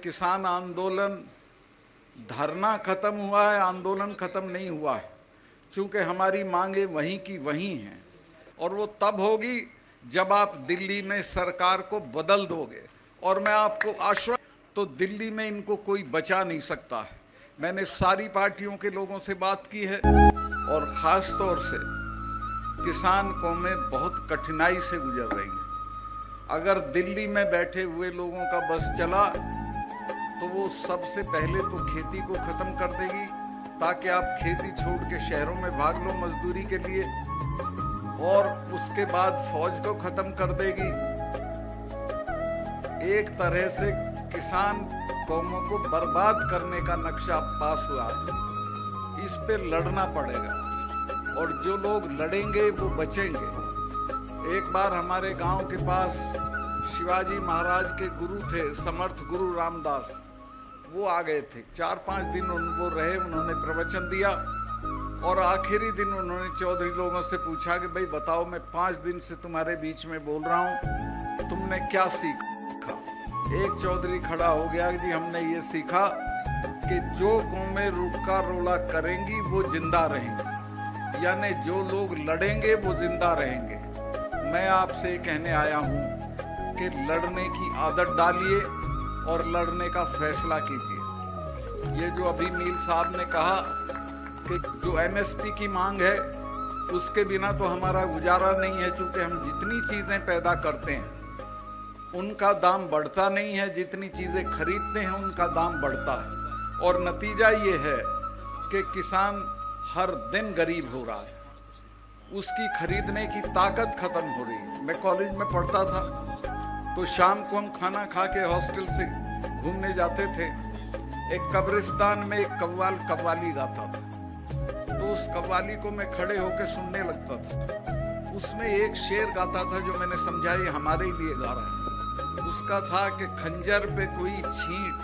किसान आंदोलन, धरना खत्म हुआ है, आंदोलन खत्म नहीं हुआ है, क्योंकि हमारी मांगे वहीं की वहीं हैं। और वो तब होगी जब आप दिल्ली में सरकार को बदल दोगे। और मैं आपको आश्वस्त, तो दिल्ली में इनको कोई बचा नहीं सकता है। मैंने सारी पार्टियों के लोगों से बात की है और ख़ास तौर से किसान कौमें बहुत कठिनाई से गुजर रही हैं। अगर दिल्ली में बैठे हुए लोगों का बस चला तो वो सबसे पहले तो खेती को ख़त्म कर देगी, ताकि आप खेती छोड़ के शहरों में भाग लो मजदूरी के लिए, और उसके बाद फौज को ख़त्म कर देगी। एक तरह से किसान कौमों को बर्बाद करने का नक्शा पास हुआ है। इस पे लड़ना पड़ेगा, और जो लोग लड़ेंगे वो बचेंगे। एक बार हमारे गांव के पास शिवाजी महाराज के गुरु थे, समर्थ गुरु रामदास, वो आ गए थे। 4-5 दिन वो रहे, उन्होंने प्रवचन दिया, और आखिरी दिन उन्होंने चौधरी लोगों से पूछा कि भाई बताओ, मैं 5 दिन से तुम्हारे बीच में बोल रहा हूँ, तुमने क्या सीखा? एक चौधरी खड़ा हो गया, जी हमने ये सीखा कि जो कौमें रुका रोला करेंगी वो जिंदा रहेंगी, यानी जो लोग लड़ेंगे वो जिंदा रहेंगे। मैं आपसे कहने आया हूँ कि लड़ने की आदत डालिए और लड़ने का फैसला कीजिए। ये जो अभी मीर साहब ने कहा कि जो एमएसपी की मांग है, उसके बिना तो हमारा गुजारा नहीं है, क्योंकि हम जितनी चीज़ें पैदा करते हैं उनका दाम बढ़ता नहीं है, जितनी चीज़ें खरीदते हैं उनका दाम बढ़ता है। और नतीजा ये है कि किसान हर दिन गरीब हो रहा है, उसकी खरीदने की ताकत खत्म हो रही है। मैं कॉलेज में पढ़ता था तो शाम को हम खाना खा के हॉस्टल से घूमने जाते थे। एक कब्रिस्तान में एक कव्वाल कव्वाली गाता था, तो उस कव्वाली को मैं खड़े होकर सुनने लगता था। उसमें एक शेर गाता था जो मैंने समझा ये हमारे लिए गा रहा है। उसका था कि खंजर पे कोई छींट,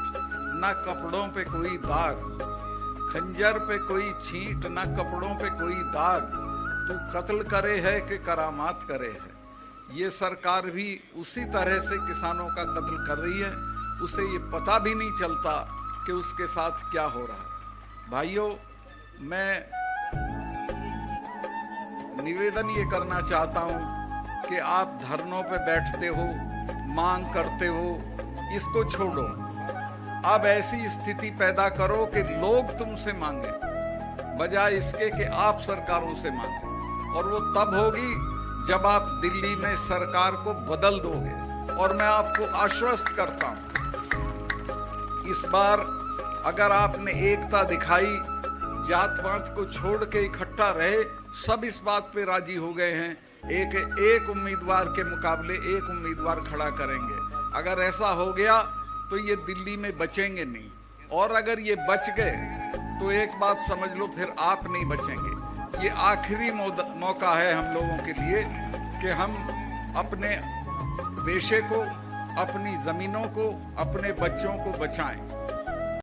ना कपड़ों पे कोई दाग, खंजर पे कोई छींट, ना कपड़ों पे कोई दाग, तू कत्ल करे है कि करामात करे है। ये सरकार भी उसी तरह से किसानों का कत्ल कर रही है, उसे ये पता भी नहीं चलता कि उसके साथ क्या हो रहा है। भाइयों, मैं निवेदन ये करना चाहता हूँ कि आप धरनों पे बैठते हो, मांग करते हो, इसको छोड़ो। अब ऐसी स्थिति पैदा करो कि लोग तुमसे मांगे, बजाय इसके कि आप सरकारों से मांगे। और वो तब होगी जब आप दिल्ली में सरकार को बदल दोगे। और मैं आपको आश्वस्त करता हूं, इस बार अगर आपने एकता दिखाई, जात पात को छोड़ के इकट्ठा रहे, सब इस बात पे राजी हो गए हैं, एक उम्मीदवार के मुकाबले एक उम्मीदवार खड़ा करेंगे। अगर ऐसा हो गया तो ये दिल्ली में बचेंगे नहीं, और अगर ये बच गए तो एक बात समझ लो, फिर आप नहीं बचेंगे। ये आखिरी मौका है हम लोगों के लिए कि हम अपने पेशे को, अपनी ज़मीनों को, अपने बच्चों को बचाएं।